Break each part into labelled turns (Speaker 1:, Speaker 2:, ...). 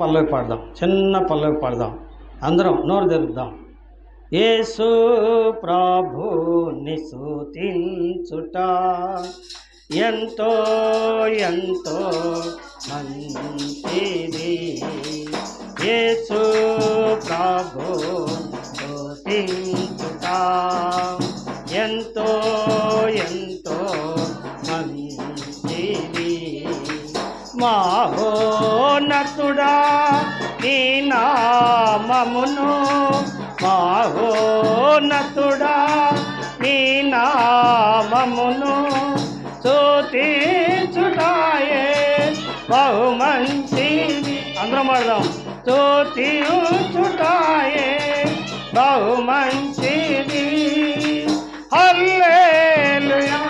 Speaker 1: పల్లవి పాడదాం, చిన్న పల్లవి పాడదాం, అందరం నోరు తెరుద్దాం. యేసు ప్రభుని స్తుతించుట ఎంతో ఎంతో మంచిది. యేసు ప్రభుని స్తుతించుట ఎంతో ఎంతో మంచిది. మహోన్నతుడా నీ నామమును, మహోన్నతుడా నీ నామమును స్తుతించుటయే బహు మంచిది. అందరం పాడదాం. స్తుతించుటయే బహు మంచిది. హల్లెలూయా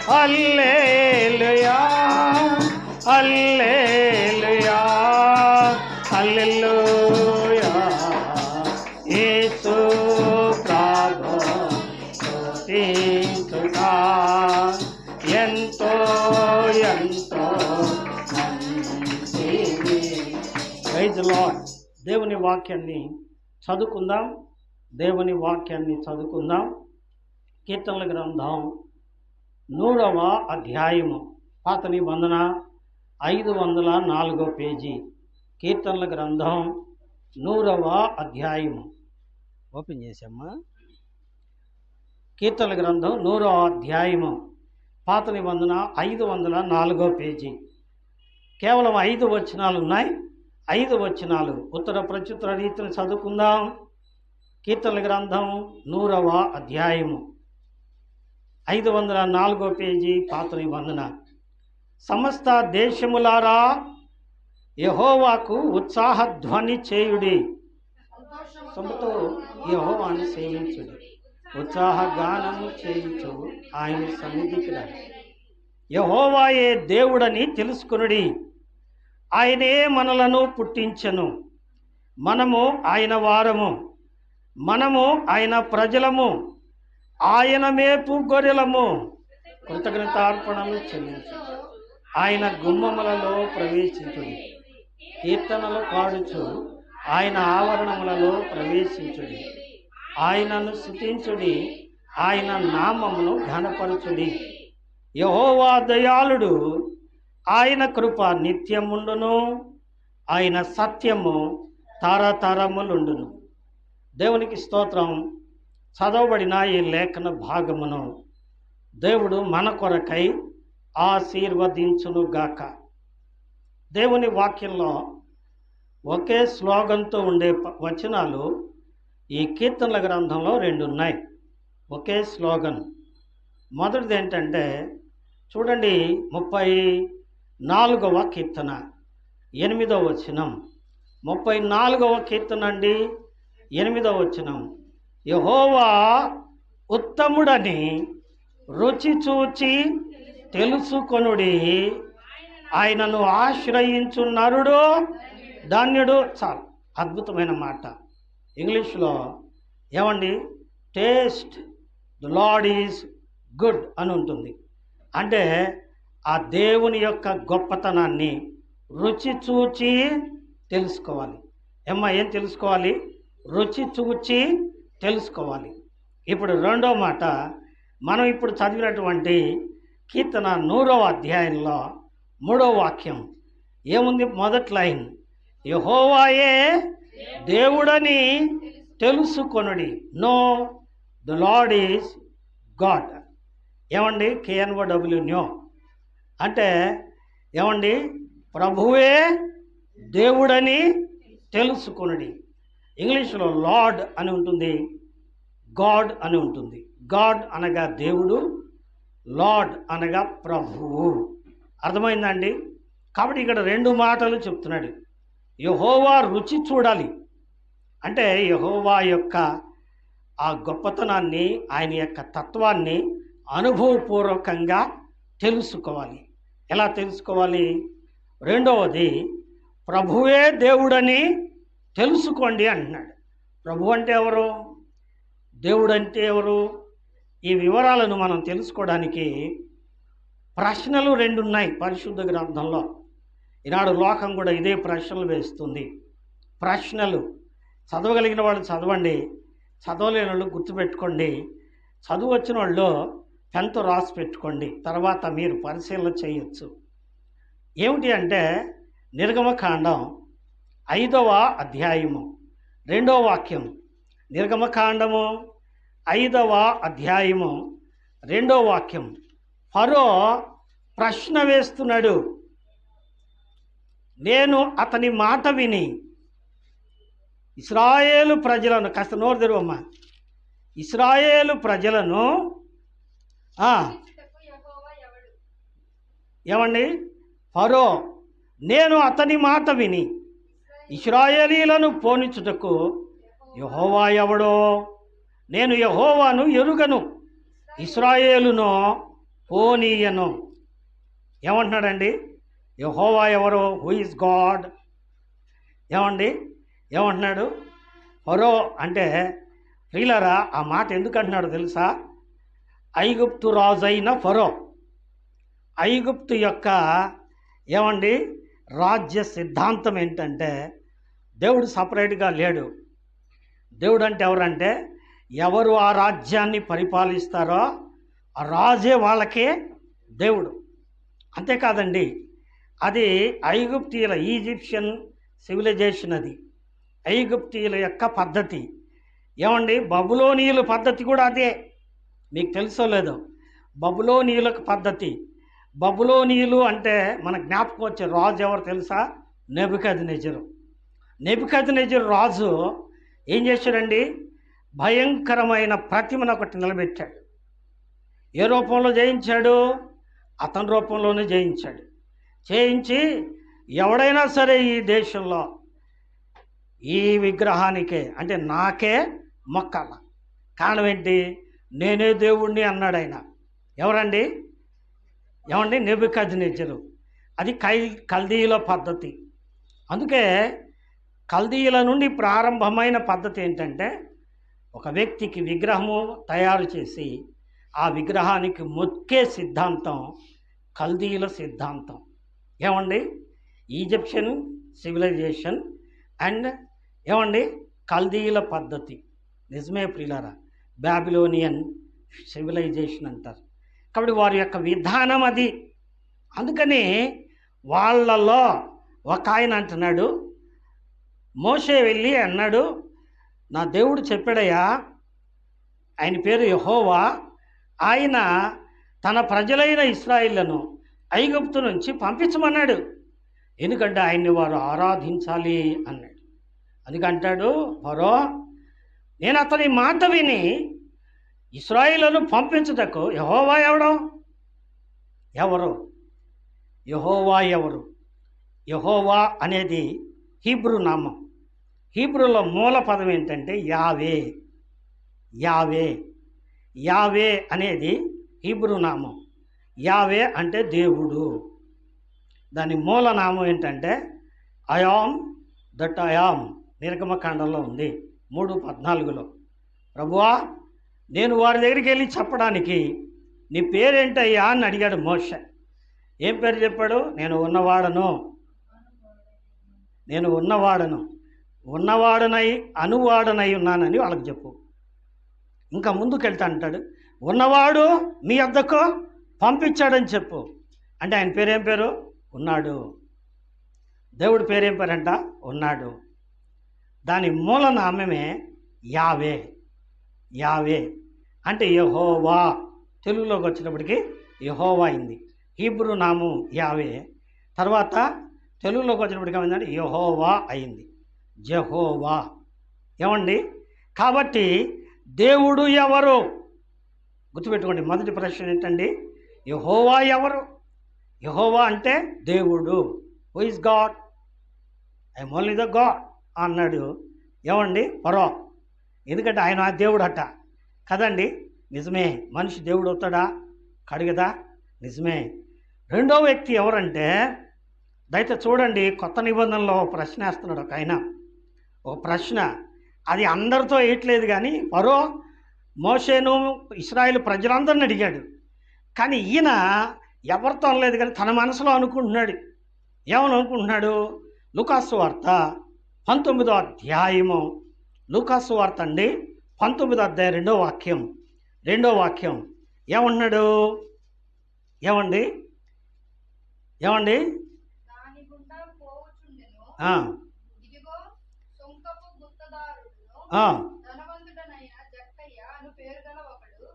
Speaker 1: హల్లెలూయా హల్లెలూయా హల్లెలూయా. యేసు ప్రభుని స్తుతించుట ఎంతో ఎంతో మంచిది. Praise the Lord. దేవుని వాక్యాన్ని చదువుకుందాం. దేవుని వాక్యాన్ని చదువుకుందాం. కీర్తనల గ్రంథం 100వ అధ్యాయము, పాత నిబంధన 504 పేజీ. కీర్తనల గ్రంథం 100వ అధ్యాయము ఓపెన్ చేసామ్మా. కీర్తనల గ్రంథం 100వ అధ్యాయము, పాత నిబంధన 504 పేజీ. కేవలం 5 వచనాలు ఉన్నాయి. 5 వచనాలు ఉత్తర ప్రత్యుత్తర రీతిని చదువుకుందాం. కీర్తనల గ్రంథం 100వ అధ్యాయము 504 పేజీ, పాత నిబంధన. సమస్త దేశములారా యెహోవాకు ఉత్సాహధ్వని చేయుడి. సొంతతో యెహోవాను సేవించుడి. ఉత్సాహ గానము చేయుచు ఆయన సన్నిధికి రండి. యెహోవాయే దేవుడని తెలుసుకొనుడి. ఆయనే మనలను పుట్టించెను. మనము ఆయన వారము, మనము ఆయన ప్రజలము, ఆయన మేపు గొర్రెలము. కృతజ్ఞతార్పణలు చెల్లించు. ఆయన గుమ్మములలో ప్రవేశించుడి. కీర్తనలు పాడుచు ఆయన ఆవరణములలో ప్రవేశించుడి. ఆయనను స్తుతించుడి. ఆయన నామమును ఘనపరచుడి. యెహోవా దయాళుడు, ఆయన కృప నిత్యముండును, ఆయన సత్యము తరతరములుండును. దేవునికి స్తోత్రం. చదవబడిన ఈ లేఖన భాగమును దేవుడు మన కొరకై ఆశీర్వదించునుగాక. దేవుని వాక్యంలో ఒకే స్లోగన్తో ఉండే వచనాలు ఈ కీర్తనల గ్రంథంలో 2 ఉన్నాయి. ఒకే స్లోగన్. మొదటిది ఏంటంటే చూడండి, 34వ కీర్తన 8వ వచనం. 34వ కీర్తన అండి, 8వ వచనం. యెహోవా ఉత్తముడని రుచి చూచి తెలుసుకొనుడి. ఆయనను ఆశ్రయించు నరుడు ధన్యుడు. చాలు, అద్భుతమైన మాట. ఇంగ్లీష్లో ఏమండి, taste the lord is good అని ఉంటుంది. అంటే ఆ దేవుని యొక్క గొప్పతనాన్ని రుచి చూచి తెలుసుకోవాలి. ఏం తెలుసుకోవాలి? రుచి చూచి తెలుసుకోవాలి. ఇప్పుడు రెండో మాట, మనం ఇప్పుడు చదివినటువంటి కీర్తన 100వ అధ్యాయంలో 3వ వాక్యం ఏముంది? మొదటి లైన్, యెహోవాయే దేవుడని తెలుసుకొనుడి. Know the lord is God. ఏమండి, KNOW న్యో అంటే ఏమండి, ప్రభువే దేవుడని తెలుసుకొనుడి. ఇంగ్లీష్లో లార్డ్ అని ఉంటుంది, గాడ్ అని ఉంటుంది. గాడ్ అనగా దేవుడు, లార్డ్ అనగా ప్రభువు. అర్థమైందండి? కాబట్టి ఇక్కడ 2 మాటలు చెప్తున్నాడు. యెహోవా రుచి చూడాలి అంటే యెహోవా యొక్క ఆ గొప్పతనాన్ని, ఆయన యొక్క తత్వాన్ని అనుభవపూర్వకంగా తెలుసుకోవాలి. ఎలా తెలుసుకోవాలి? రెండవది, ప్రభువే దేవుడని తెలుసుకోండి అంటున్నాడు. ప్రభు అంటే ఎవరు? దేవుడు అంటే ఎవరు? ఈ వివరాలను మనం తెలుసుకోవడానికి ప్రశ్నలు 2 ఉన్నాయి పరిశుద్ధ గ్రంథంలో. ఈనాడు లోకం కూడా ఇదే ప్రశ్నలు వేస్తుంది. ప్రశ్నలు చదవగలిగిన వాళ్ళు చదవండి, చదవలేని వాళ్ళు గుర్తుపెట్టుకోండి. చదువు వచ్చిన వాళ్ళు 10th రాసి పెట్టుకోండి, తర్వాత మీరు పరిశీలన చేయొచ్చు. ఏమిటి అంటే నిర్గమకాండం 5వ అధ్యాయము 2వ వాక్యం. నిర్గమకాండము 5వ అధ్యాయము 2వ వాక్యం. ఫరో ప్రశ్న వేస్తున్నాడు. నేను అతని మాట విని ఇశ్రాయేలు ప్రజలను, కాస్త నోరు తెరువమ్మా, ఇశ్రాయేలు ప్రజలను ఏమండి ఫరో, నేను అతని మాట విని ఇశ్రాయేలీలను పోనిచుటకు యెహోవా ఎవడో, నేను యెహోవాను ఎరుగను, ఇశ్రాయేలును పోనీయను. ఏమంటున్నాడండి? యెహోవా ఎవరు? Who is God? ఏమంటున్నాడు? ఫరో అంటే ప్రియులారా, ఆ మాట ఎందుకు అంటున్నాడు తెలుసా? ఐగుప్తు రాజు అయిన ఫరో, ఐగుప్తు యొక్క రాజ్య సిద్ధాంతం ఏంటంటే దేవుడు సపరేట్గా లేడు. దేవుడు అంటే ఎవరంటే ఎవరు ఆ రాజ్యాన్ని పరిపాలిస్తారో ఆ రాజే వాళ్ళకే దేవుడు. అంతేకాదండి, అది ఐగుప్తీయుల ఈజిప్షియన్ సివిలైజేషన్, అది ఐగుప్తీయుల యొక్క పద్ధతి. బబులోనీయుల పద్ధతి కూడా అదే. మీకు తెలుసో లేదో, బబులోనీయుల పద్ధతి. బబులోనీయులు అంటే మన జ్ఞాపకం వచ్చే రాజు ఎవరు తెలుసా? నెబుకద్నెజరు. నెబుకద్నెజరు రాజు ఏం చేశాడండి? భయంకరమైన ప్రతిమను ఒకటి నిలబెట్టాడు. ఏ రూపంలో జయించాడు? అతని రూపంలోనే జయించాడు. చేయించి ఎవడైనా సరే ఈ దేశంలో ఈ విగ్రహానికే అంటే నాకే మొక్కాల. కారణం ఏంటి? నేనే దేవుణ్ణి అన్నాడు ఆయన. ఎవరండి? నెబుకద్నెజరు. అది కల్దీయుల పద్ధతి. అందుకే కల్దీయుల నుండి ప్రారంభమైన పద్ధతి ఏంటంటే ఒక వ్యక్తికి విగ్రహము తయారు చేసి ఆ విగ్రహానికి మొక్కే సిద్ధాంతం కల్దీయుల సిద్ధాంతం. ఈజిప్షియన్ సివిలైజేషన్ అండ్ కల్దీయుల పద్ధతి. నిజమే ప్రియులారా, బాబిలోనియన్ సివిలైజేషన్ అంటారు. కాబట్టి వారి యొక్క విధానం అది. అందుకని వాళ్ళలో ఒక ఆయన అంటున్నాడు, మోషే వెళ్ళి అన్నాడు, నా దేవుడు చెప్పాడయ్యా, ఆయన పేరు యెహోవా, ఆయన తన ప్రజలైన ఇశ్రాయేలును ఐగుప్తు నుంచి పంపించమన్నాడు, ఎందుకంటే ఆయన్ని వారు ఆరాధించాలి అన్నాడు. అందుకంటాడు ఫరో, నేను అతని మాట విని ఇశ్రాయేలును పంపించుటకు యెహోవా ఎవరు? యెహోవా ఎవరు? యెహోవా అనేది హీబ్రూ నామం. హీబ్రూలో మూల పదం ఏంటంటే యావే. యావే అనేది హీబ్రూ నామం. యావే అంటే దేవుడు. దాని మూల నామం ఏంటంటే ఐయామ్ దట్ ఐయామ్. నిర్గమకాండంలో ఉంది 3:14. ప్రభువా, నేను వారి దగ్గరికి వెళ్ళి చెప్పడానికి నీ పేరేంటయ్యా అని అడిగాడు మోషే. ఏం పేరు చెప్పాడు? నేను ఉన్నవాడనై అనువాడనై ఉన్నానని వాళ్ళకి చెప్పు. ఇంకా ముందుకెళ్తా అంటాడు, ఉన్నవాడు మీ వద్దకు పంపించాడని చెప్పు. అంటే ఆయన పేరేం పేరు? ఉన్నాడు. దేవుడి పేరేం పేరంట? ఉన్నాడు. దాని మూల నామమే యావే అంటే యెహోవా. తెలుగులోకి వచ్చినప్పటికీ యెహోవా అయింది. హీబ్రూ నామం యావే, తర్వాత తెలుగులోకి వచ్చినప్పటికీ ఏమైందంటే యెహోవా అయింది, జెహోవా. కాబట్టి దేవుడు ఎవరు? గుర్తుపెట్టుకోండి. మొదటి ప్రశ్న ఏంటండి? యెహోవా ఎవరు? యెహోవా అంటే దేవుడు. Who is God? I'm only the God అన్నాడు ఫరో. ఎందుకంటే ఆయన దేవుడు అట కదండి. నిజమే. మనిషి దేవుడు అవుతాడా? కడిగదా? నిజమే. రెండో వ్యక్తి ఎవరంటే, దయచేసి చూడండి, కొత్త నిబంధనలో ప్రశ్న వేస్తున్నాడు ఒక ఆయన. ఒక ప్రశ్న అది అందరితో వేయట్లేదు, కానీ ఫరో మోషేను ఇశ్రాయేలు ప్రజలందరిని అడిగాడు. కానీ ఈయన ఎవరితో అనలేదు, కానీ తన మనసులో అనుకుంటున్నాడు. ఏమని అనుకుంటున్నాడు? లూకాసు వార్త 19వ అధ్యాయము, లూకాసు వార్త అండి 19వ అధ్యాయం 2వ వాక్యం, 2వ వాక్యం ఏమన్నాడు? ఏమండి ఏమండి ఆ, ఆ,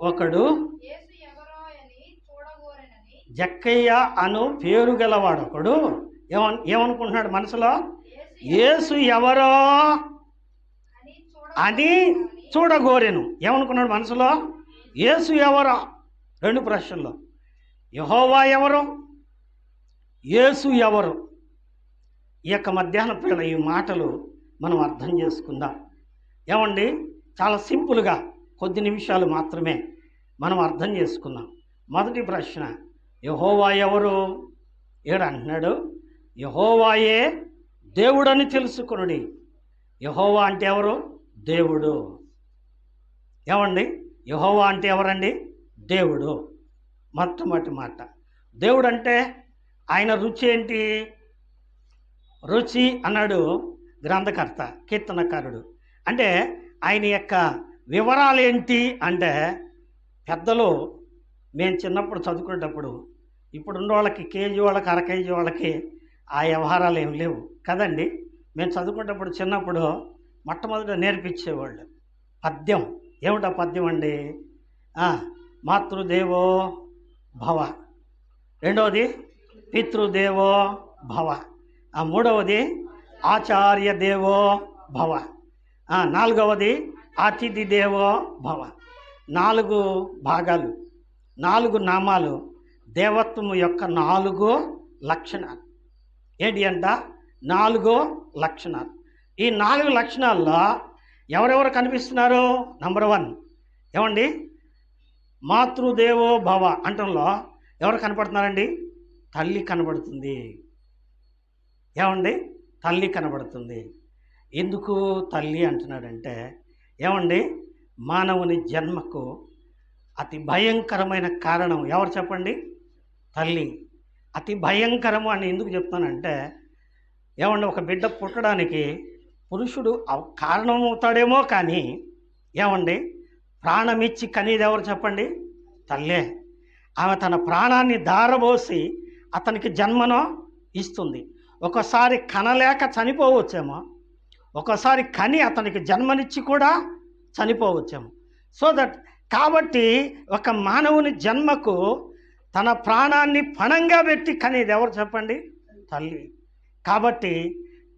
Speaker 1: ఒకడు జక్కయ్య అను పేరు గలవాడు ఒకడు ఏమనుకుంటున్నాడు మనసులో? యేసు ఎవరో అని చూడగోరెను. ఏమనుకున్నాడు మనసులో? యేసు ఎవరో. 2 ప్రశ్నలు. యెహోవా ఎవరు? యేసు ఎవరు? ఈ యొక్క మధ్యాహ్నం పిల్లల ఈ మాటలు మనం అర్థం చేసుకుందాం. ఏమండి, చాలా సింపుల్గా కొద్ది నిమిషాలు మాత్రమే మనం అర్థం చేసుకుందాం. మొదటి ప్రశ్న, యెహోవా ఎవరు? ఏడంటున్నాడు, యెహోవాయే దేవుడని తెలుసుకొనుడి. యెహోవా అంటే ఎవరు? దేవుడు. ఏమండి, యెహోవా అంటే ఎవరండి? దేవుడు. మొట్టమొదటి మాట. దేవుడు అంటే ఆయన రుచి ఏంటి? రుచి అన్నాడు గ్రంథకర్త, కీర్తనకారుడు. అంటే ఆయన యొక్క వివరాలు ఏంటి అంటే, పెద్దలు మేము చిన్నప్పుడు చదువుకునేటప్పుడు, ఇప్పుడున్న వాళ్ళకి కేజీ వాళ్ళకి అర కేజీ వాళ్ళకి ఆ వ్యవహారాలు ఏమి లేవు కదండి. మేము చదువుకునేటప్పుడు చిన్నప్పుడు మొట్టమొదట నేర్పించేవాళ్ళు పద్యం. ఏమిటా పద్యం అండి? మాతృదేవో భవ, రెండవది పితృదేవో భవ, మూడవది ఆచార్య దేవో భవ, నాలుగవది అతిథి దేవో భవ. 4 భాగాలు, 4 నామాలు, దేవత్వము యొక్క 4 లక్షణాలు. ఏంటి అంట? 4 లక్షణాలు. ఈ 4 లక్షణాల్లో ఎవరెవరు కనిపిస్తున్నారు? నంబర్ 1 ఏమండి, మాతృదేవో భవ అంటంలో ఎవరు కనపడుతున్నారండి? తల్లి కనబడుతుంది. ఏమండి, తల్లి కనబడుతుంది. ఎందుకు తల్లి అంటున్నాడంటే, ఏమండి, మానవుని జన్మకు అతి భయంకరమైన కారణం ఎవరు చెప్పండి? తల్లి. అతి భయంకరము అని ఎందుకు చెప్తానంటే, ఏమండి, ఒక బిడ్డ పుట్టడానికి పురుషుడు కారణమవుతాడేమో కానీ, ఏమండి, ప్రాణమిచ్చి కనేది ఎవరు చెప్పండి? తల్లే. ఆమె తన ప్రాణాన్ని ధారబోసి అతనికి జన్మను ఇస్తుంది. ఒకసారి కనలేక చనిపోవచ్చేమో, ఒకసారి కని అతనికి జన్మనిచ్చి కూడా చనిపోవచ్చేమో. సో దట్ కాబట్టి ఒక మానవుని జన్మకు తన ప్రాణాన్ని పణంగా పెట్టి కనేది ఎవరు చెప్పండి? తల్లి. కాబట్టి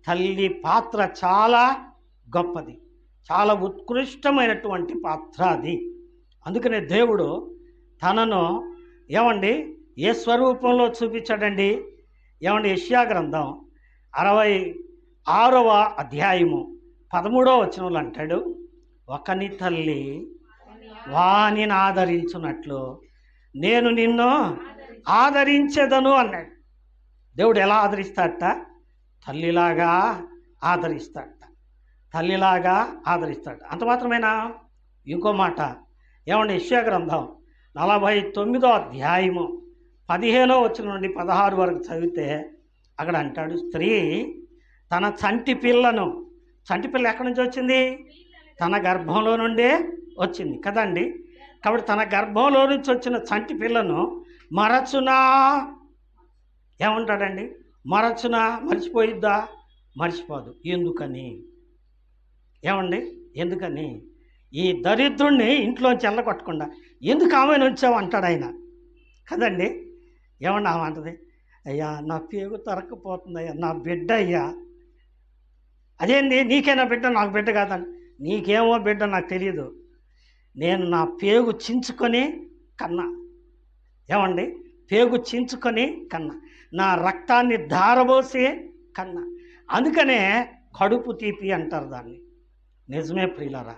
Speaker 1: తల్లి పాత్ర చాలా గొప్పది, చాలా ఉత్కృష్టమైనటువంటి పాత్ర అది. అందుకనే దేవుడు తనను ఏమండి ఏ స్వరూపంలో చూపించాడండి? ఏమండి, యెషయా గ్రంథం 66వ అధ్యాయము 13వ వచనంలో అంటాడు, ఒకని తల్లి వానిని ఆదరించున్నట్లు నేను నిన్ను ఆదరించేదను అన్నాడు. దేవుడు ఎలా ఆదరిస్తాడట? తల్లిలాగా ఆదరిస్తాడట, తల్లిలాగా ఆదరిస్తాడు. అంత మాత్రమేనా? ఇంకో మాట ఏమండి, యెషయా గ్రంథం 49వ అధ్యాయము 15వ వచనం నుండి 16 వరకు చదివితే అక్కడ అంటాడు, స్త్రీ తన చంటి పిల్లను, చంటి పిల్ల ఎక్కడి నుంచి వచ్చింది? తన గర్భంలో నుండే వచ్చింది కదండి. కాబట్టి తన గర్భంలో నుంచి వచ్చిన చంటి పిల్లను మరచునా? ఏమంటాడండి? మరచునా? మర్చిపోయిద్దా? మర్చిపోదు. ఎందుకని? ఏమండి, ఎందుకని? ఈ దరిద్రుణ్ణి ఇంట్లోంచి వెళ్ళగొట్టకుండా ఎందుకు ఆమెను వచ్చావు అంటాడు ఆయన కదండి. ఏమన్నా ఆమె అంటది, అయ్యా నా పేగు తరక్కపోతుందయ్యా, నా బిడ్డ అయ్యా. అదేంది, నీకేనా బిడ్డ? నాకు బిడ్డ కాదండి. నీకేమో బిడ్డ నాకు తెలియదు, నేను నా పేగు చించుకొని కన్నా. ఏమండి, పేగు చించుకొని కన్నా, నా రక్తాన్ని ధారబోసి కన్నా. అందుకనే కడుపు తీపి అంటారు దాన్ని. నిజమే ప్రియులారా,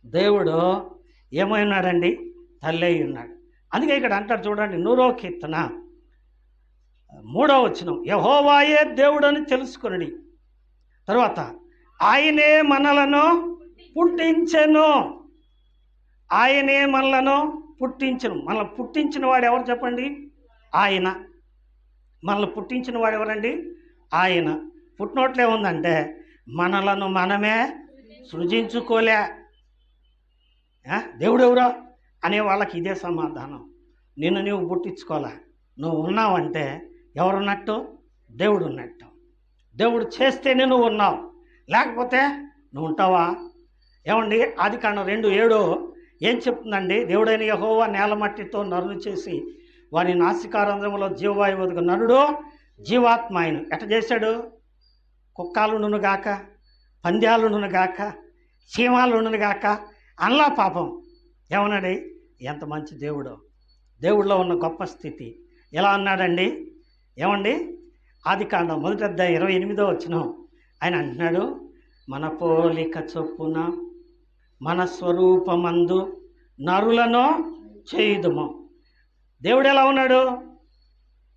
Speaker 1: దేవుడు ఏమైనాడండి? తల్లి అయి ఉన్నాడు. అందుకే ఇక్కడ అంటారు చూడండి, 100వ కీర్తన 3వ వచనం, యెహోవాయే దేవుడని తెలుసుకొనుడి. తర్వాత ఆయనే మనలను పుట్టించెను, ఆయనే మనలను పుట్టించను. మనల్ని పుట్టించిన వాడు ఎవరు చెప్పండి? ఆయన. మనల్ని పుట్టించిన వాడు ఎవరండి? ఆయన. ఫుట్నోట్లో ఏముందంటే మనలను మనమే సృజించుకోలే. దేవుడు ఎవరో అనే వాళ్ళకి ఇదే సమాధానం. నిన్ను నువ్వు పుట్టించుకోలే. నువ్వు ఉన్నావంటే ఎవరున్నట్టు? దేవుడు ఉన్నట్టు. దేవుడు చేస్తేనే నువ్వు ఉన్నావు, లేకపోతే నువ్వు ఉంటావా? ఏమండి, ఆదికాండం 2:7 ఏం చెప్తుందండి? దేవుడైన యెహోవా నేల మట్టితో నరుని చేసి వాని నాసికారంధ్రములో జీవవాయువు వదుకు నరుడు జీవాత్మ ఆయన ఎట్ట చేశాడు? కుక్కాలుండును గాక, పంద్యాలుండును గాక, చీమాలుండును గాక అనలా పాపం. ఏమన్నాడు? ఎంత మంచి దేవుడు! దేవుడిలో ఉన్న గొప్ప స్థితి ఎలా అన్నాడండి? ఏమండి, ఆదికాండం 1:28 ఆయన అంటున్నాడు, మన పోలిక చొప్పున మన స్వరూపమందు నరులను చేయుదుము. దేవుడు ఎలా ఉన్నాడు?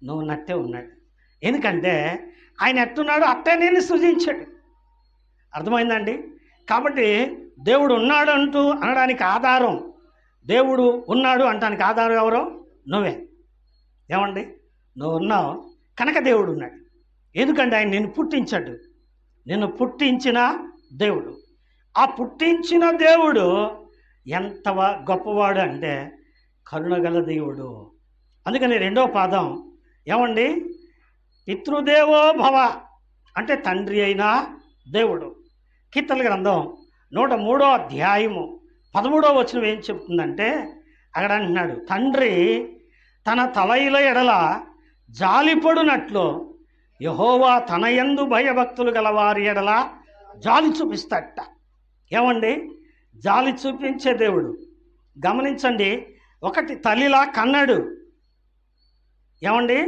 Speaker 1: నువ్వు నట్టే ఉన్నాడు. ఎందుకంటే ఆయన ఎట్టున్నాడు అట్టే నేను సృజించాడు. అర్థమైందండి? కాబట్టి దేవుడు ఉన్నాడు అంటూ అనడానికి ఆధారం, దేవుడు ఉన్నాడు అంటానికి ఆధారం ఎవరో? నువ్వే. ఏమండి, నువ్వు ఉన్నావు కనుక దేవుడు ఉన్నాడు. ఎందుకంటే ఆయన నిన్ను పుట్టించాడు. నిన్ను పుట్టించిన దేవుడు. ఆ పుట్టించిన దేవుడు ఎంత గొప్పవాడు అంటే కరుణగల దేవుడు. అందుకని 2వ పాదం ఏమండి? పితృదేవో భవ అంటే తండ్రి అయిన దేవుడు. కీర్తనల గ్రంథం 103:13 ఏం చెప్తుందంటే అక్కడ అంటున్నాడు, తండ్రి తన తలయిల ఎడల జాలిపడునట్లు యెహోవా తన యందు భయభక్తులు గల వారి ఎడల జాలి చూపిస్తాడట. ఏమండి, జాలి చూపించే దేవుడు. గమనించండి, ఒకటి తల్లిలా కన్నాడు. ఏమండి,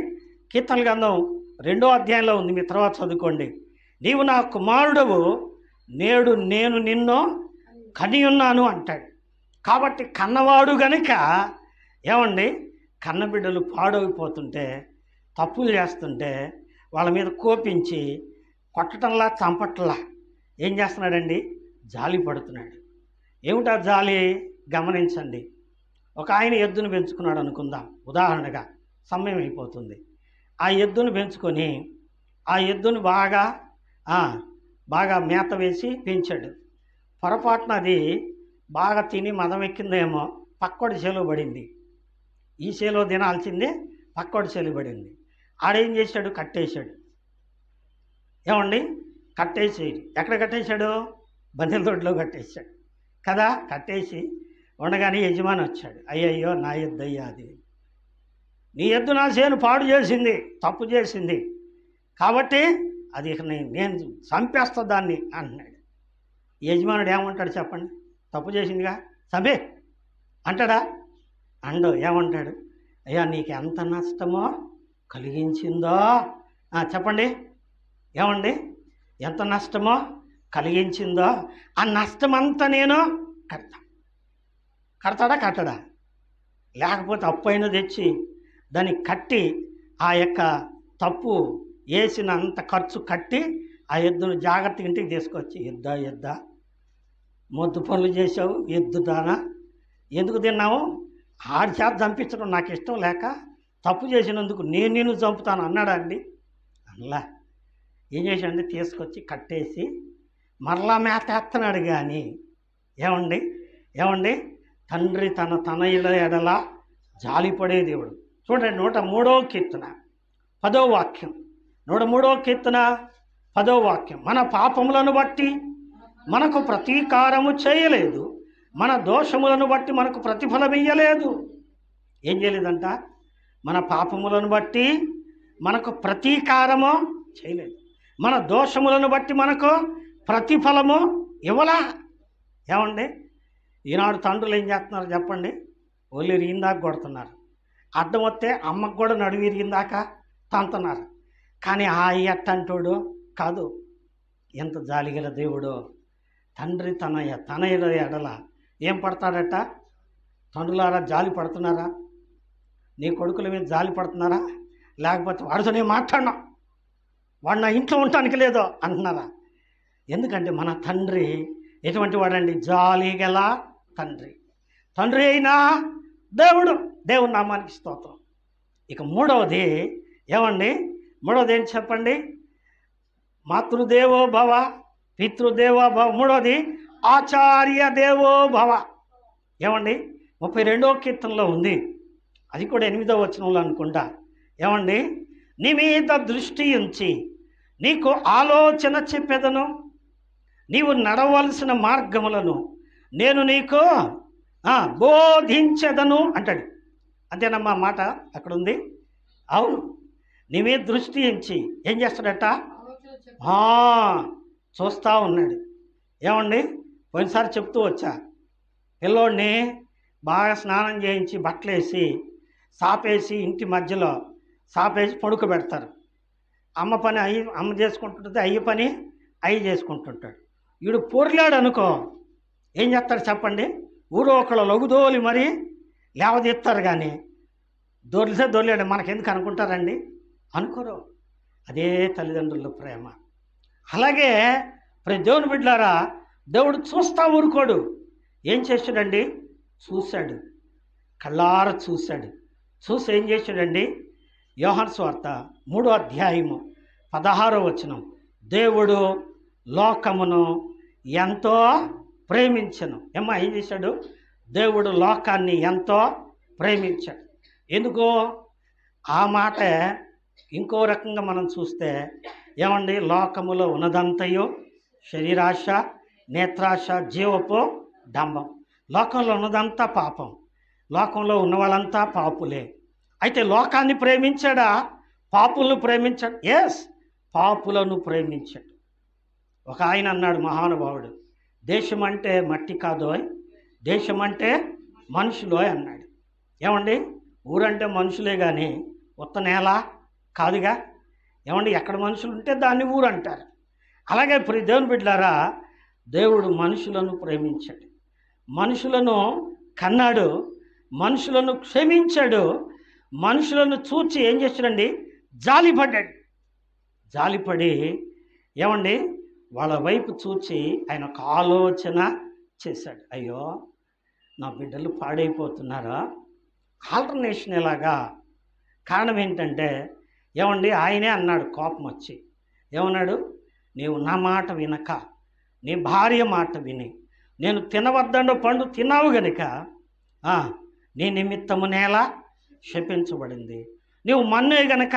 Speaker 1: కీర్తనల గ్రంథం 2వ ఉంది, మీ తర్వాత చదువుకోండి. నీవు నా కుమారుడవు, నేడు నేను నిన్ను కనియున్నాను అంటాడు. కాబట్టి కన్నవాడు గనుక ఏమండి, కన్నబిడ్డలు పాడైపోతుంటే, తప్పులు చేస్తుంటే వాళ్ళ మీద కోపించి కొట్టడంలా చంపట్లా ఏం చేస్తున్నాడండి? జాలి పడుతున్నాడు. ఏమిటా జాలి? గమనించండి. ఒక ఆయన ఎద్దును పెంచుకున్నాడు అనుకుందాం, ఉదాహరణగా, సమయం అయిపోతుంది. ఆ ఎద్దును పెంచుకొని ఆ ఎద్దును బాగా మేత వేసి పెంచాడు. పొరపాటున అది బాగా తిని మదం ఎక్కిందేమో, పక్కోడి చేలో పడింది. ఈ చేలో తినాల్సిందే పక్కోడి చేలో పడింది. ఆడేం చేశాడు? కట్టేశాడు. ఏమండి, కట్టేసి ఎక్కడ కట్టేశాడు? బందెల తోటలో కట్టేశాడు కదా. కట్టేసి ఉండగానే యజమాని వచ్చాడు. అయ్యయ్యో నా ఎద్దు అయ్యా, అది నీ ఎద్దు నా చేను పాడు చేసింది, తప్పు చేసింది, కాబట్టి అది ఇక నేను చంపేస్తా దాన్ని అంటున్నాడు. యజమానుడు ఏమంటాడు చెప్పండి? తప్పు చేసిందిగా, చంపే అంటాడా? అండు. ఏమంటాడు? అయ్యా నీకు ఎంత నష్టమో కలిగించిందో చెప్పండి. ఏమండి, ఎంత నష్టమో కలిగించిందో ఆ నష్టమంతా నేను కడతాడా? కట్టడా? లేకపోతే అప్పు అయినా తెచ్చి దాన్ని కట్టి ఆ యొక్క తప్పు వేసినంత ఖర్చు కట్టి ఆ ఎద్దును జాగ్రత్తగా ఇంటికి తీసుకొచ్చి, ఎద్దా మొద్దు పనులు చేసావు, ఎద్దు దానా, ఎందుకు తిన్నావు? ఆడి చేత చంపించడం నాకు ఇష్టం లేక తప్పు చేసినందుకు నేను నిన్ను చంపుతాను అన్నాడా అండి? అనలా. ఏం చేశాడంటే తీసుకొచ్చి కట్టేసి మరలా మేతేస్తున్నాడు. కానీ ఏమండి తండ్రి తన తనయుల ఎడల జాలిపడే దేవుడు. చూడండి, 103వ కీర్తన 10వ వాక్యం. 103వ కీర్తన 10వ వాక్యం. మన పాపములను బట్టి మనకు ప్రతీకారము చేయలేదు, మన దోషములను బట్టి మనకు ప్రతిఫలం ఇయ్యలేదు. ఏం చేయలేదంట? మన పాపములను బట్టి మనకు ప్రతీకారము చేయలేదు, మన దోషములను బట్టి మనకు ప్రతిఫలము ఇవ్వలా. ఏమండి, ఈనాడు తండ్రులు ఏం చేస్తున్నారు చెప్పండి? ఒళ్ళు ఇరిగిందాక కొడుతున్నారు, అడ్డం వస్తే అమ్మకు కూడా నడువు ఇరిగిందాక తంతున్నారు. కానీ ఆ ఎట్టంటోడు కాదు, ఎంత జాలిగల దేవుడో. తండ్రి తనయుల ఎడల ఏం పడతాడట? తండ్రులారా జాలి పడుతున్నారా? నీ కొడుకుల మీద జాలి పడుతున్నారా? లేకపోతే వాడితో నేను మాట్లాడినా, వాడు నా ఇంట్లో ఉండటానికి లేదో అంటున్నారా? ఎందుకంటే మన తండ్రి ఎటువంటి వాడండి? జాలిగల తండ్రి. తండ్రి అయినా దేవుడు. దేవుని నామానికి స్తోత్రం. ఇక మూడవది ఏమండి? మూడవది ఏంటి చెప్పండి? మాతృదేవో భవ, పితృదేవో భవ. మూడోది ఆచార్య దేవో భవ. ఏమండి 32వ కీర్తనలో ఉంది, అది కూడా 8వ వచనంలో అనుకుంటా. ఏమండి, నీ మీద దృష్టి ఉంచి నీకు ఆలోచన చెప్పెదను, నీవు నడవలసిన మార్గములను నేను నీకు బోధించెదను అంటాడు. అంతేనమ్మా మాట అక్కడ ఉంది. అవును, నీ మీద దృష్టి ఉంచి ఏం చేస్తాడట? చూస్తూ ఉన్నాడు. ఏమండి, పోయినసారి చెప్తూ వచ్చా, పిల్లోడిని బాగా స్నానం చేయించి బట్టలేసి సాపేసి ఇంటి మధ్యలో సాపేసి పడుకోబెడతారు. అమ్మ పని అమ్మ చేసుకుంటుంటుంది, అయ్య పని అయ్యి చేసుకుంటుంటాడు. వీడు పొర్లాడు అనుకో, ఏం చేస్తాడు చెప్పండి? ఊరో ఒకళ్ళు లొగుదోలి మరి లేవదీస్తారు, కానీ దొరిసే దొరిలాడు మనకెందుకు అనుకుంటారండి? అనుకోరు. అదే తల్లిదండ్రుల ప్రేమ. అలాగే దేవుని బిడ్డలారా, దేవుడు చూస్తా ఊరుకోడు. ఏం చేశాడండి? చూశాడు, కళ్ళార చూశాడు. చూసి ఏం చేశాడండి? యోహాను సువార్త 3వ అధ్యాయము 16వ వచనం, దేవుడు లోకమును ఎంతో ప్రేమించెను. ఏం చేశాడు? దేవుడు లోకాన్ని ఎంతో ప్రేమించాడు. ఎందుకో ఆ మాట ఇంకో రకంగా మనం చూస్తే ఏమండి, లోకములో ఉన్నదంతయో శరీరాశ, నేత్రాశ, జీవపు డంబం. లోకంలో ఉన్నదంతా పాపం, లోకంలో ఉన్న వాళ్ళంతా పాపులే. అయితే లోకాన్ని ప్రేమించాడా? పాపులను ప్రేమించాడు. ఎస్, పాపులను ప్రేమించాడు. ఒక ఆయన అన్నాడు, మహానుభావుడు, దేశం అంటే మట్టి కాదోయ్, దేశం అంటే మనుషులోయ్ అన్నాడు. ఏమండి, ఊరంటే మనుషులే కానీ ఉత్త నేల కాదుగా. ఏమండి, ఎక్కడ మనుషులు ఉంటే దాన్ని ఊరు అంటారు. అలాగే దేవుని బిడ్డలారా, దేవుడు మనుషులను ప్రేమించాడు, మనుషులను కన్నాడు, మనుషులను క్షమించాడు, మనుషులను చూచి ఏం చేశాడండి? జాలిపడ్డాడు. జాలిపడి ఏమండి, వాళ్ళ వైపు చూచి ఆయన ఒక ఆలోచన చేశాడు. అయ్యో, నా బిడ్డలు పాడైపోతున్నారా? ఆల్టర్నేషన్ ఎలాగా? కారణం ఏంటంటే ఏమండి, ఆయనే అన్నాడు కోపం వచ్చి. ఏమన్నాడు? నీవు నా మాట వినక నీ భార్య మాట విని నేను తినవద్దన్న పండు తిన్నావు గనుక నీ నిమిత్తము నేల శపించబడింది, నీవు మన్నే గనక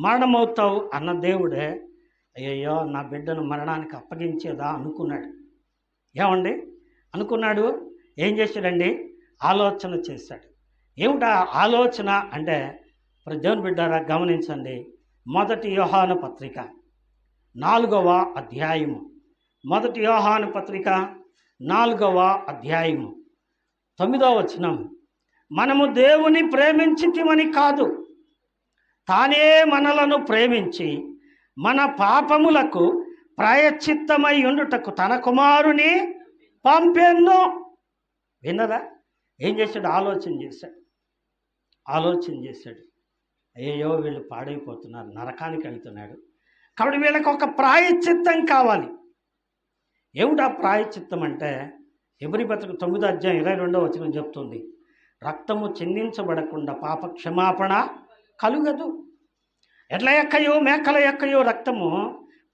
Speaker 1: మరణమవుతావు అన్న దేవుడే అయ్యయ్యో నా బిడ్డను మరణానికి అప్పగించేదా అనుకున్నాడు. ఏమండి అనుకున్నాడు? ఏం చేశాడండి? ఆలోచన చేశాడు. ఏమిటా ఆలోచన అంటే, దేవుని బిడ్డారా గమనించండి, 1 యోహాను పత్రిక 4వ అధ్యాయము, 1 యోహాను పత్రిక 4వ అధ్యాయము 9వ వచనం, మనము దేవుని ప్రేమించితిమని కాదు, తానే మనలను ప్రేమించి మన పాపములకు ప్రాయశ్చిత్తమై ఉండుటకు తన కుమారుని పంపెను. విన్నదా? ఏం చేశాడు? ఆలోచన చేశాడు. అయ్యో వీళ్ళు పాడైపోతున్నారు, నరకానికి వెళ్తున్నాడు, కాబట్టి వీళ్ళకి ఒక ప్రాయశ్చిత్తం కావాలి. ఏమిటా ప్రాయశ్చిత్తం అంటే, హెబ్రీ పత్రిక 9వ అధ్యాయం 22వ వచనం చెప్తుంది, రక్తము చిందించబడకుండా పాప క్షమాపణ కలుగదు. ఎడ్ల యొక్కయో మేకల యొక్కయో రక్తము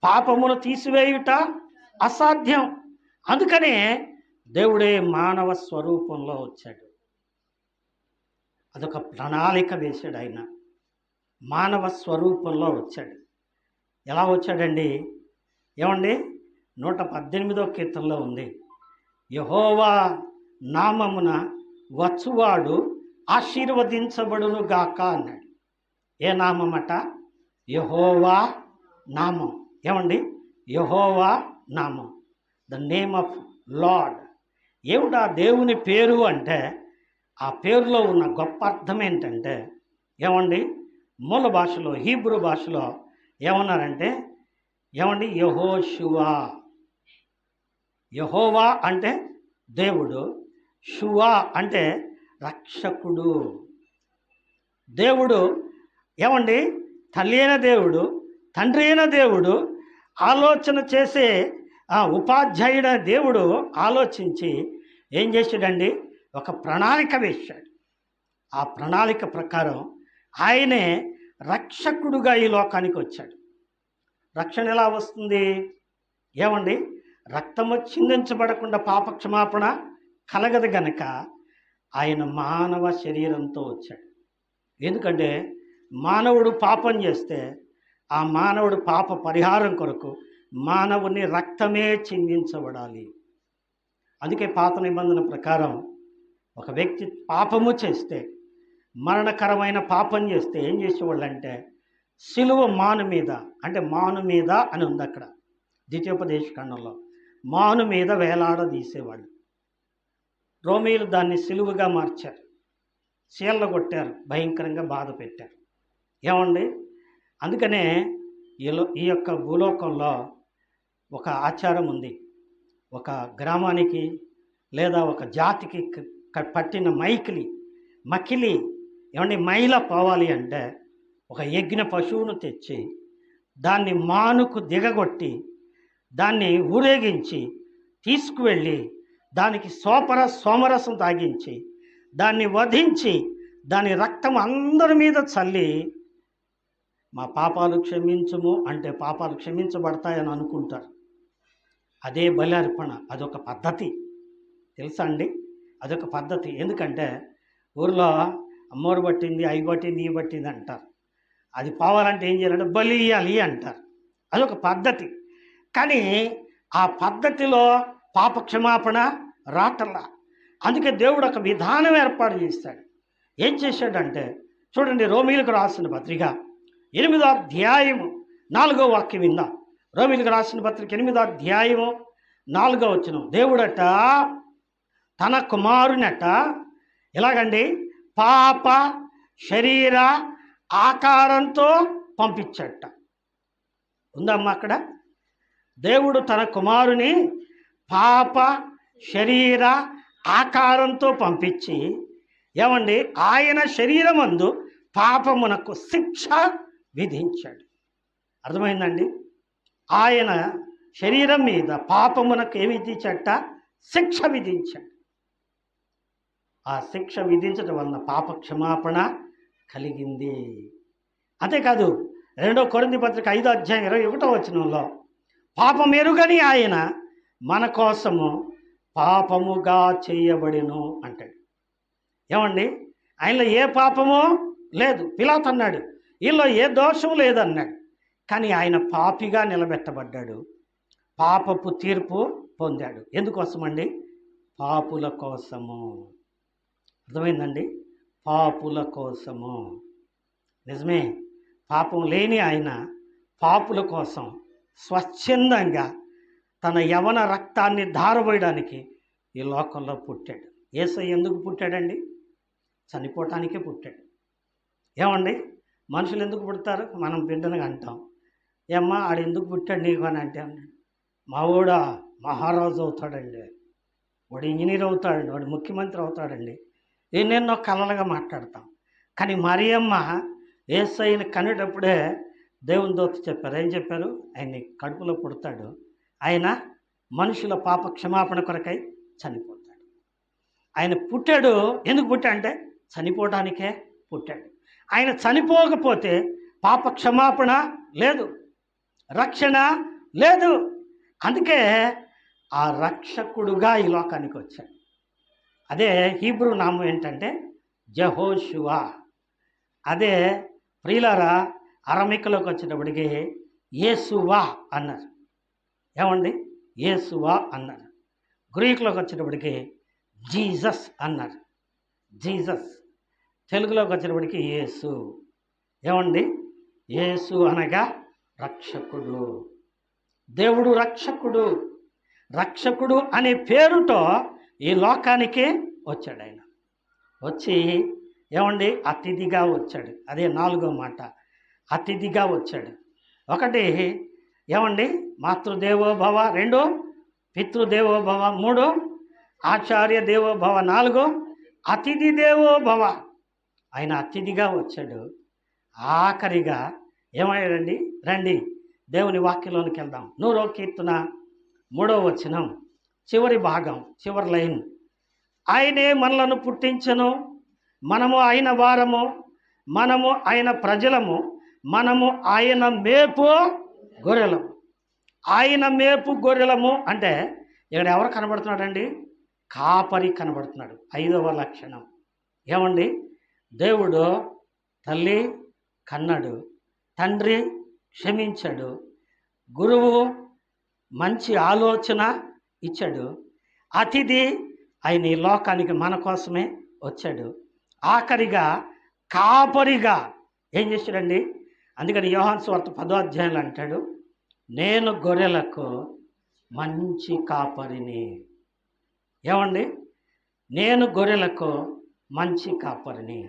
Speaker 1: పాపమును తీసివేయుట అసాధ్యం. అందుకనే దేవుడే మానవ స్వరూపంలో వచ్చాడు. అదొక ప్రణాళిక వేశాడు. ఆయన మానవ స్వరూపంలో వచ్చాడు. ఎలా వచ్చాడండి? ఏమండి, 118వ కీర్తనలో ఉంది, యెహోవా నామమున వచ్చువాడు ఆశీర్వదించబడును గాక అన్నాడు. ఏ నామమట? యెహోవా నామం. ఏమండి, యెహోవా నామం, ద నేమ్ ఆఫ్ లార్డ్. ఏమిటా దేవుని పేరు అంటే, ఆ పేరులో ఉన్న గొప్ప అర్థం ఏంటంటే, ఏమండి మూల భాషలో హీబ్రూ భాషలో ఏమన్నారంటే, ఏమండి యెహోషువా. యెహోవా అంటే దేవుడు, షువా అంటే రక్షకుడు. దేవుడు ఏమండి తల్లి అయిన దేవుడు, తండ్రి అయిన దేవుడు, ఆలోచన చేసే ఉపాధ్యాయుడ దేవుడు ఆలోచించి ఏం చేశాడండి? ఒక ప్రణాళిక వేశాడు. ఆ ప్రణాళిక ప్రకారం ఆయనే రక్షకుడుగా ఈ లోకానికి వచ్చాడు. రక్షణ ఎలా వస్తుంది? ఏమండి, రక్తము చిందించబడకుండా పాప క్షమాపణ కలగదు గనక ఆయన మానవ శరీరంతో వచ్చాడు. ఎందుకంటే మానవుడు పాపం చేస్తే ఆ మానవుడు పాప పరిహారం కొరకు మానవుని రక్తమే చిందించబడాలి. అందుకే పాత నిబంధన ప్రకారం ఒక వ్యక్తి పాపము చేస్తే, మరణకరమైన పాపం చేస్తే ఏం చేసేవాళ్ళంటే సిలువ మాను మీద, అంటే మాను మీద అని ఉంది అక్కడ ద్వితీయోపదేశ ఖండంలో, మాను మీద వేలాడదీసేవాళ్ళు. రోమీయులు దాన్ని సిలువగా మార్చారు, చీళ్ళ కొట్టారు, భయంకరంగా బాధ పెట్టారు. ఏమండి, అందుకనే ఈ యొక్క భూలోకంలో ఒక ఆచారం ఉంది. ఒక గ్రామానికి లేదా ఒక జాతికి పట్టిన మకిలి ఏమండి మైల పోవాలి అంటే ఒక యజ్ఞ పశువును తెచ్చి దాన్ని మానుకు దిగగొట్టి దాన్ని ఊరేగించి తీసుకువెళ్ళి దానికి సోమరసం తాగించి దాన్ని వధించి దాని రక్తం అందరి మీద చల్లి మా పాపాలు క్షమించుము అంటే పాపాలు క్షమించబడతాయని అనుకుంటారు. అదే బలి అర్పణ, అదొక పద్ధతి తెలుసా అండి? అదొక పద్ధతి. ఎందుకంటే ఊరిలో అమ్మోరు పట్టింది, అవి పట్టింది, ఇవి పట్టింది అంటారు. అది పోవాలంటే ఏం చేయాలంటే బలి ఇయ్యాలి అంటారు. అదొక పద్ధతి. కానీ ఆ పద్ధతిలో పాప క్షమాపణ రాటల్లా. అందుకే దేవుడు ఒక విధానం ఏర్పాటు చేస్తాడు. ఏం చేశాడంటే చూడండి, రోమీయులకు రాసిన పత్రిక 8వ అధ్యాయము 4వ వాక్యం విందాం. రోమీయులకు రాసిన పత్రిక 8వ అధ్యాయము 4వ వచనం. దేవుడట తన కుమారునట ఎలాగండి పాప శరీర ఆకారంతో పంపించట. ఉందమ్మా అక్కడ? దేవుడు తన కుమారుని పాప శరీర ఆకారంతో పంపించి ఏమండి ఆయన శరీరమందు పాపమునకు శిక్ష విధించాడు. అర్థమైందండి? ఆయన శరీరం మీద పాపమునకు ఏమి విధించట? శిక్ష విధించాడు. ఆ శిక్ష విధించడం వలన పాప క్షమాపణ కలిగింది. అంతేకాదు 2వ కొరింథీ పత్రిక 5వ అధ్యాయం 21వ వచనంలో పాపం ఎరుగని ఆయన మన కోసము పాపముగా చేయబడిను అంటాడు. ఏమండి, ఆయనలో ఏ పాపమో లేదు. పిలాతు అన్నాడు వీళ్ళలో ఏ దోషం లేదన్నాడు. కానీ ఆయన పాపిగా నిలబెట్టబడ్డాడు, పాపపు తీర్పు పొందాడు. ఎందుకోసమండి? పాపుల కోసము. అర్థమైందండి? పాపుల కోసము. నిజమే, పాపం లేని ఆయన పాపుల కోసం స్వచ్ఛందంగా తన యవన రక్తాన్ని ధారపోయడానికి ఈ లోకంలో పుట్టాడు. యేసయ్య ఎందుకు పుట్టాడండి? చనిపోవటానికే పుట్టాడు. ఏమండి, మనుషులు ఎందుకు పుడతారు? మనం బిడ్డనగా అంటాం, ఏమ్మా ఆడు ఎందుకు పుట్టాడు నీకు అని అంటే మా వాడు మహారాజు అవుతాడండి, వాడు ఇంజనీర్ అవుతాడండి, వాడు ముఖ్యమంత్రి అవుతాడండి, ఎన్నెన్నో కలలుగా మాట్లాడతాం. కానీ మరియమ్మ యేసయ్యని కనేటప్పుడే దేవుని దూత చెప్పారు. ఏం చెప్పారు? ఆయన్ని కడుపులో పుడతాడు, ఆయన మనుషుల పాప క్షమాపణ కొరకై చనిపోతాడు. ఆయన పుట్టాడు. ఎందుకు పుట్టాడు అంటే చనిపోవడానికే పుట్టాడు. ఆయన చనిపోకపోతే పాప క్షమాపణ లేదు, రక్షణ లేదు. అందుకే ఆ రక్షకుడుగా ఈ లోకానికి వచ్చాడు. అదే హీబ్రూ నామం ఏంటంటే యెహోషువ. అదే ప్రియులారా అరమికలోకి వచ్చేటప్పటికి యేసువా అన్నారు. ఏమండి? యేసువా అన్నారు. గ్రీకులోకి వచ్చేటప్పటికి జీసస్ అన్నారు. జీసస్. తెలుగులోకి వచ్చేటప్పటికి యేసు. ఏమండి? యేసు అనగా రక్షకుడు. దేవుడు రక్షకుడు. రక్షకుడు అనే పేరుతో ఈ లోకానికి వచ్చాడు. ఆయన వచ్చి ఏమండి అతిథిగా వచ్చాడు. అదే 4వ మాట, అతిథిగా వచ్చాడు. 1 ఏమండి మాతృదేవోభవ, 2 పితృదేవోభవ, 3 ఆచార్య దేవోభవ, 4 అతిథి దేవోభవ. ఆయన అతిథిగా వచ్చాడు. ఆఖరిగా ఏమయ్యాడండి? రండి దేవుని వాక్యంలోనికి వెళ్దాం. 100వ కీర్తన 3వ వచనం చివరి భాగం, చివరి లైన్. ఆయనే మనలను పుట్టించను, మనము ఆయన వారము, మనము ఆయన ప్రజలము, మనము ఆయన మేపు గొర్రెలము. ఆయన మేపు గొర్రెలము అంటే ఇక్కడ ఎవరు కనబడుతున్నాడండి? కాపరి కనబడుతున్నాడు. 5వ లక్షణం ఏమండి? దేవుడు తల్లి కన్నాడు, తండ్రి క్షమించాడు, గురువు మంచి ఆలోచన ఇచ్చాడు, అతిథి ఆయన ఈ లోకానికి మన కోసమే వచ్చాడు, ఆఖరిగా కాపరిగా ఏం చేశాడండి? అందుకని యోహాను సువార్త 10వ అధ్యాయంలో అంటాడు, నేను గొర్రెలకు మంచి కాపరిని. ఏమండి? నేను గొర్రెలకు మంచి కాపరిని.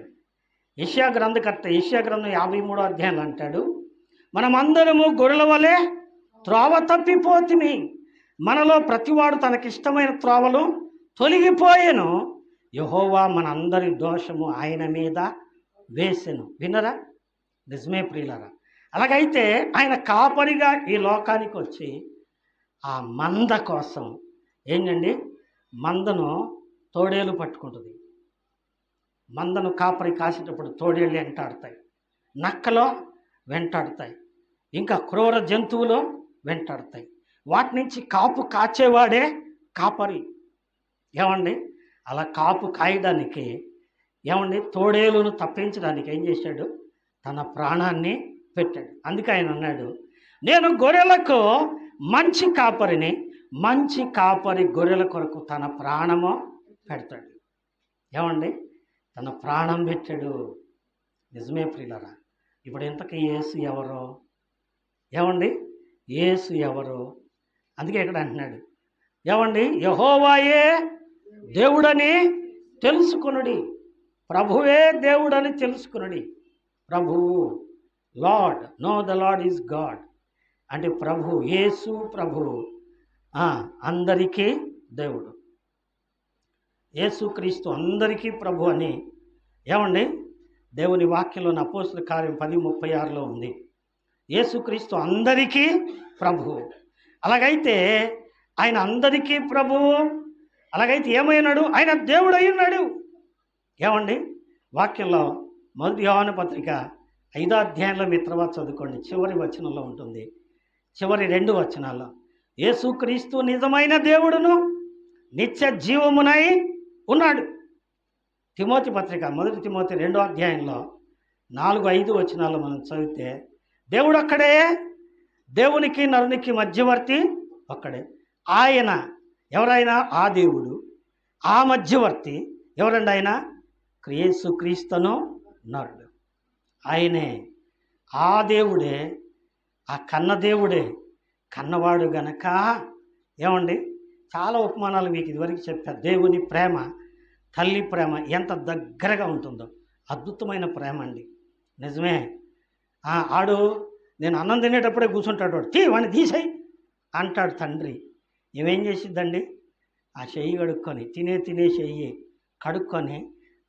Speaker 1: యెషయా గ్రంథకర్త యెషయా గ్రంథం 53వ అధ్యాయంలో అంటాడు, మనమందరము గొర్రెల వలె త్రోవ తప్పిపోతిమి, మనలో ప్రతివాడు తనకిష్టమైన త్రోవలు తొలగిపోయెను, యెహోవా మనందరి దోషము ఆయన మీద వేసెను. వినరా? నిజమే ప్రియులారా. అలాగైతే ఆయన కాపరిగా ఈ లోకానికి వచ్చి ఆ మంద కోసం ఏంటండి? మందను తోడేలు పట్టుకుంటుంది. మందను కాపరి కాసేటప్పుడు తోడేళ్ళు వెంటాడుతాయి, నక్కలో వెంటాడుతాయి, ఇంకా క్రూర జంతువులు వెంటాడుతాయి. వాటి నుంచి కాపు కాచేవాడే కాపరి. ఏమండి? అలా కాపు కాయడానికి ఏమండి తోడేలును తప్పించడానికి ఏం చేశాడు? తన ప్రాణాన్ని పెట్టాడు. అందుకే ఆయన అన్నాడు, నేను గొర్రెలకు మంచి కాపరిని, మంచి కాపరి గొర్రెల కొరకు తన ప్రాణము పెడతాడు. ఏమండి? తన ప్రాణం పెట్టాడు. నిజమే ప్రియులారా. ఇప్పుడు ఇంతకీ యేసు ఎవరు? ఏమండి? యేసు ఎవరు? అందుకే ఇక్కడ అంటున్నాడు, ఏమండి? యెహోవాయే దేవుడని తెలుసుకొనుడి, ప్రభువే దేవుడని తెలుసుకొనుడి. ప్రభువు, lord, no the lord is God అంటే ప్రభు, యేసు ప్రభువు, అందరికీ దేవుడు. యేసుక్రీస్తు అందరికీ ప్రభు అని ఏమండి దేవుని వాక్యంలో అపోస్తలుల కార్యం 10:36లో ఉంది. యేసుక్రీస్తు అందరికీ ప్రభువు. అలాగైతే ఆయన అందరికీ ప్రభువు. అలాగైతే ఏమైనాడు? ఆయన దేవుడు అయి ఉన్నాడు. ఏమండి? వాక్యంలో 1 యోహాను పత్రిక 5వ అధ్యాయంలో మీ తర్వాత చదువుకోండి, చివరి వచనంలో ఉంటుంది. చివరి 2 వచనాల్లో యేసుక్రీస్తు నిజమైన దేవుడును నిత్య జీవమునై ఉన్నాడు. తిమోతి పత్రిక 1 తిమోతి 2వ అధ్యాయంలో 4-5 వచనాల్లో మనం చదివితే దేవుడు ఒక్కడే, దేవునికి నరునికి మధ్యవర్తి ఒక్కడే. ఆయన ఎవరైనా ఆ దేవుడు, ఆ మధ్యవర్తి ఎవరండి? ఆయన యేసుక్రీస్తును నరుడు. ఆయనే ఆ దేవుడే, ఆ కన్నదేవుడే. కన్నవాడు గనక ఏమండి చాలా ఉపమానాలు మీకు ఇదివరకు చెప్పారు. దేవుని ప్రేమ, తల్లి ప్రేమ ఎంత దగ్గరగా ఉంటుందో అద్భుతమైన ప్రేమ అండి. నిజమే. ఆడు నేను అన్నం తినేటప్పుడే కూర్చుంటాడు, వాడు వాడిని తీసేయి అంటాడు తండ్రి. ఏమేం చేసిద్దండి? ఆ చెయ్యి కడుక్కొని తినే చెయ్యి కడుక్కొని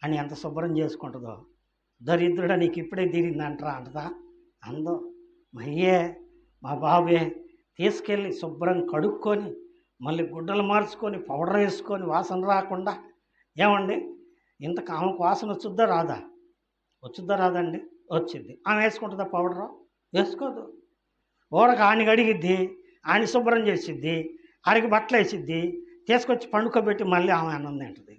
Speaker 1: అని ఎంత శుభ్రం చేసుకుంటుందో. దరిద్రుడా నీకు ఇప్పుడే తీరిందంటారా అంటదా? అందో. మయ్యే మా బాబే తీసుకెళ్ళి శుభ్రం కడుక్కొని మళ్ళీ గుడ్డలు మార్చుకొని పౌడర్ వేసుకొని వాసన రాకుండా ఏమండి ఇంతకు ఆమెకు వాసన వచ్చుద్దా రాదా? వచ్చుద్దా రాదండి? వచ్చిద్ది. ఆమె వేసుకుంటుందా పౌడరు? వేసుకోదు. ఊరక ఆని అడిగిద్ది, ఆని శుభ్రం చేసిద్ది, ఆడికి బట్టలు వేసిద్ది, తీసుకొచ్చి పండుకోబెట్టి మళ్ళీ ఆమె అన్నం తింటుంది.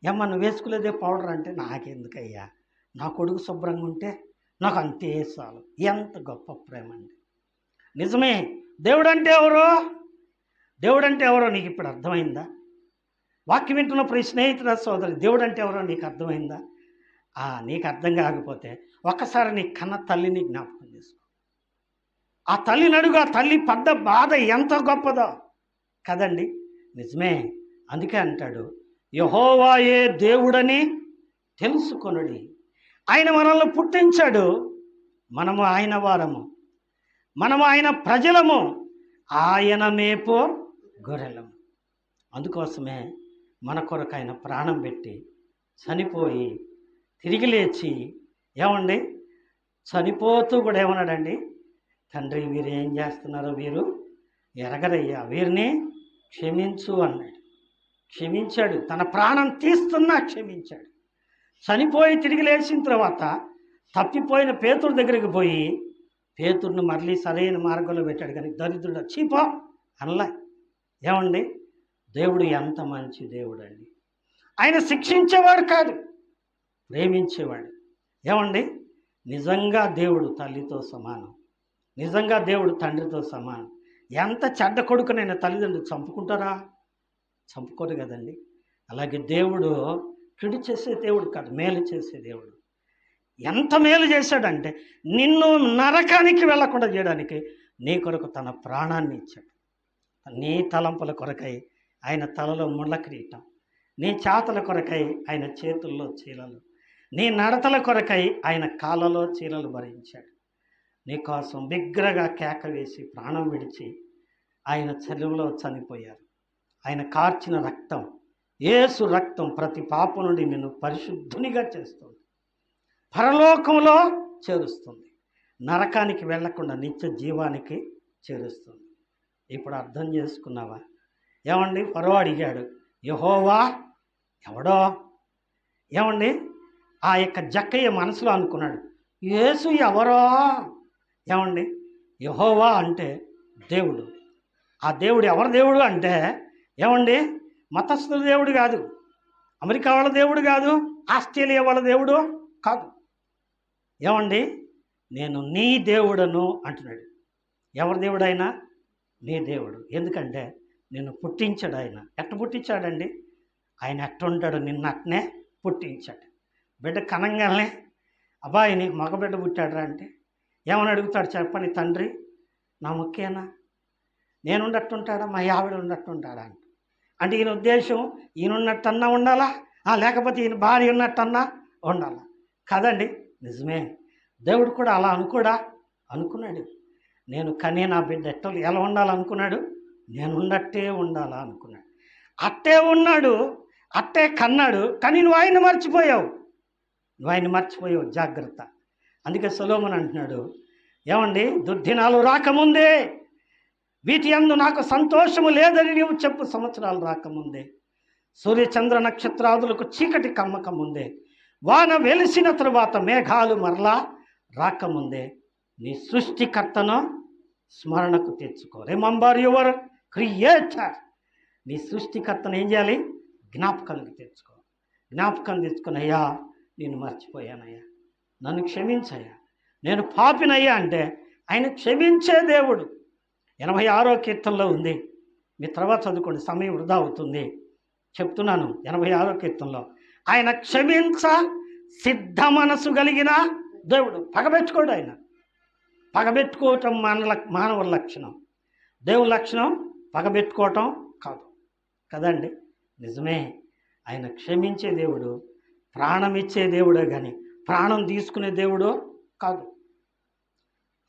Speaker 1: ఏమ్మా నువ్వు వేసుకోలేదే పౌడర్ అంటే, నాకెందుకయ్యా, నా కొడుకు శుభ్రంగా ఉంటే నాకు అంతే చాలు. ఎంత గొప్ప ప్రేమ అండి. నిజమే. దేవుడు అంటే ఎవరో, దేవుడు అంటే ఎవరో నీకు ఇప్పుడు అర్థమైందా? వాక్యం వింటున్నప్పుడు ఈ స్నేహితుల సోదరి దేవుడు అంటే ఎవరో నీకు అర్థమైందా? నీకు అర్థం కాకపోతే ఒక్కసారి నీ కన్న తల్లిని జ్ఞాపకం చేసుకో. ఆ తల్లిని అడుగు, ఆ తల్లి పడ్డ బాధ ఎంత గొప్పదో కదండి. నిజమే. అందుకే అంటాడు, యెహోవాయే దేవుడని తెలుసుకొనుడి. ఆయన మనల్ని పుట్టించాడు, మనము ఆయన వారము, మనము ఆయన ప్రజలము, ఆయన మేపు గొర్రెలము. అందుకోసమే మన కొరకు ఆయన ప్రాణం పెట్టి చనిపోయి తిరిగి లేచి ఏమండి చనిపోతూ కూడా ఏమన్నాడండి, తండ్రి వీరు ఏం చేస్తున్నారో వీరు ఎరగరయ్యా, వీరిని క్షమించు అన్నాడు. క్షమించాడు. తన ప్రాణం తీస్తున్నా క్షమించాడు. చనిపోయి తిరిగి లేచిన తర్వాత తప్పిపోయిన పేతురు దగ్గరికి పోయి, పేతురుని మరలి సరైన మార్గంలో పెట్టాడు, కానీ దరిద్రుడు చీపో అనలా. ఏమండి, దేవుడు ఎంత మంచి దేవుడు అండి. ఆయన శిక్షించేవాడు కాదు, ప్రేమించేవాడు. ఏమండి, నిజంగా దేవుడు తల్లితో సమానం, నిజంగా దేవుడు తండ్రితో సమానం. ఎంత చెడ్డ కొడుకునైనా తల్లిదండ్రులు చంపుకుంటారా? చంపుకోరు కదండి. అలాగే దేవుడు చెడు చేసే దేవుడు కాదు, మేలు చేసే దేవుడు. ఎంత మేలు చేశాడంటే నిన్ను నరకానికి వెళ్లకుండా చేయడానికి నీ కొరకు తన ప్రాణాన్ని ఇచ్చాడు. నీ తలంపుల కొరకై ఆయన తలలో ముళ్ళ కిరీటం, నీ చేతల కొరకై ఆయన చేతుల్లో చీలలు, నీ నడతల కొరకై ఆయన కాళ్ళలో చీలలు భరించాడు. నీకోసం బిగ్గరగా కేక వేసి ప్రాణం విడిచి ఆయన చెరువులో చనిపోయారు. ఆయన కార్చిన రక్తం, యేసు రక్తం ప్రతి పాపం నుండి నిన్ను పరిశుద్ధునిగా చేస్తుంది, పరలోకంలో చేరుస్తుంది, నరకానికి వెళ్లకుండా నిత్య జీవానికి చేరుస్తుంది. ఇప్పుడు అర్థం చేసుకున్నావా? ఏమండి, ఫరో అడిగాడు, యెహోవా ఎవడో? ఏమండి, ఆ యొక్క జక్కయ్య మనసులో అనుకున్నాడు, యేసు ఎవరో? ఏమండి, యెహోవా అంటే దేవుడు. ఆ దేవుడు ఎవరి దేవుడు అంటే, ఏమండి, మతస్థుల దేవుడు కాదు, అమెరికా వాళ్ళ దేవుడు కాదు, ఆస్ట్రేలియా వాళ్ళ దేవుడు కాదు. ఏమండి, నేను నీ దేవుడను అంటున్నాడు. ఎవరి దేవుడు అయినా? నీ దేవుడు. ఎందుకంటే నిన్ను పుట్టించాడు ఆయన. ఎట్ట పుట్టించాడండి? ఆయన ఎట్టుంటాడు, నిన్ను అట్నే పుట్టించాడు. బిడ్డ కనంగానే అబ్బాయి నీకు మగబిడ్డ పుట్టాడురా అంటే ఏమని అడుగుతాడు చెప్పని తండ్రి? నా ముఖ్యేనా? నేను ఉండట్టుంటాడా, మా ఆవిడ ఉండట్టుంటాడా అంటే ఈయన ఉద్దేశం ఈయన ఉన్నట్టన్నా ఉండాలా, లేకపోతే ఈయన భార్య ఉన్నట్టన్నా ఉండాలా? కదండి, నిజమే. దేవుడు కూడా అలా అనుకున్నాడు. నేను కనే నా బిడ్డ ఎలా ఉండాలనుకున్నాడు? నేను ఉన్నట్టే ఉండాలా అనుకున్నాడు. అట్టే ఉన్నాడు, అట్టే కన్నాడు. కానీ నువ్వు ఆయన మర్చిపోయావు, జాగ్రత్త. అందుకే సొలొమోను అంటున్నాడు, ఏమండి, దుర్దినాలు రాకముందే వీటి యందు నాకు సంతోషము లేదని నీవు చెప్పు. సంవత్సరాలు రాకముందే, సూర్యచంద్ర నక్షత్రాదులకు చీకటి కమ్మకముందే, వాన వెలిసిన తరువాత మేఘాలు మరలా రాకముందే నీ సృష్టికర్తను స్మరణకు తెచ్చుకో. Remember your creator. నీ సృష్టికర్తను ఏం చేయాలి? జ్ఞాపకానికి తెచ్చుకో. జ్ఞాపకం తెచ్చుకుని, అయ్యా నేను మర్చిపోయానయ్యా, నన్ను క్షమించయ్యా, నేను పాపినయ్యా అంటే ఆయన క్షమించే దేవుడు. 86వ కీర్తనలో ఉంది, మీ తర్వాత చదువుకోండి, సమయం వృధా అవుతుంది. చెప్తున్నాను, 86వ కీర్తనలో ఆయన క్షమించ సిద్ధ మనసు కలిగిన దేవుడు. పగబెట్టుకోడు ఆయన. పగబెట్టుకోవటం మానవుల లక్షణం, దేవుని లక్షణం పగబెట్టుకోవటం కాదు కదండి. నిజమే, ఆయన క్షమించే దేవుడు, ప్రాణం ఇచ్చే దేవుడే కానీ ప్రాణం తీసుకునే దేవుడు కాదు.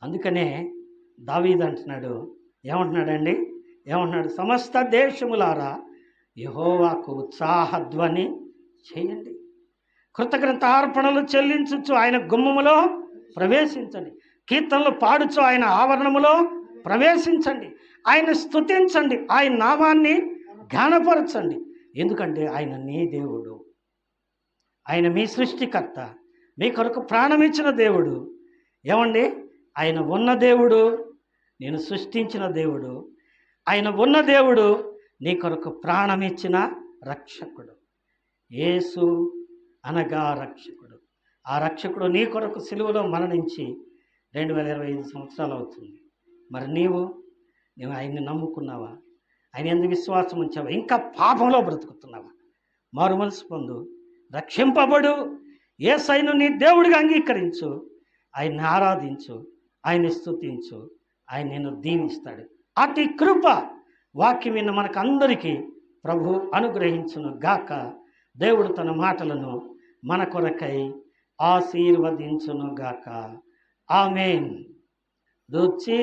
Speaker 1: అందుకనే దావీదు అంటున్నాడు, ఏమంటున్నాడండి? సమస్త దేశములారా యెహోవాకు ఉత్సాహధ్వని చేయండి, కృతజ్ఞతార్పణలు చెల్లించుచు ఆయన గుమ్మములో ప్రవేశించండి, కీర్తనలు పాడుచు ఆయన ఆవరణములో ప్రవేశించండి, ఆయన స్తుతించండి, ఆయన నామాన్ని ఘనపరచండి. ఎందుకంటే ఆయన నీ దేవుడు, ఆయన మీ సృష్టికర్త, మీ కొరకు ప్రాణం ఇచ్చిన దేవుడు. ఏమండి, ఆయన ఉన్న దేవుడు, నేను సృష్టించిన దేవుడు. ఆయన ఉన్న దేవుడు, నీ కొరకు ప్రాణం ఇచ్చిన రక్షకుడు. యేసు అనగా రక్షకుడు. ఆ రక్షకుడు నీ కొరకు సిలువలో మరణించి 2025 సంవత్సరాలు అవుతుంది. మరి నీవు ఆయన్ని నమ్ముకున్నావా? ఆయన ఎందుకు విశ్వాసం ఉంచావా? ఇంకా పాపంలో బ్రతుకుతున్నావా? మారు మనసు పొందు, రక్షింపబడు, యేసయ్యను నీ దేవుడిగా అంగీకరించు, ఆయన్ని ఆరాధించు, ఆయన్ని స్తుతించు, ఆయన నిన్ను దీవిస్తాడు. అతి కృప వాక్యం విన్న మనకు అందరికీ ప్రభు అనుగ్రహించును గాక. దేవుడు తన మాటలను మన కొరకై ఆశీర్వదించును గాక. ఆమేన్. రుచి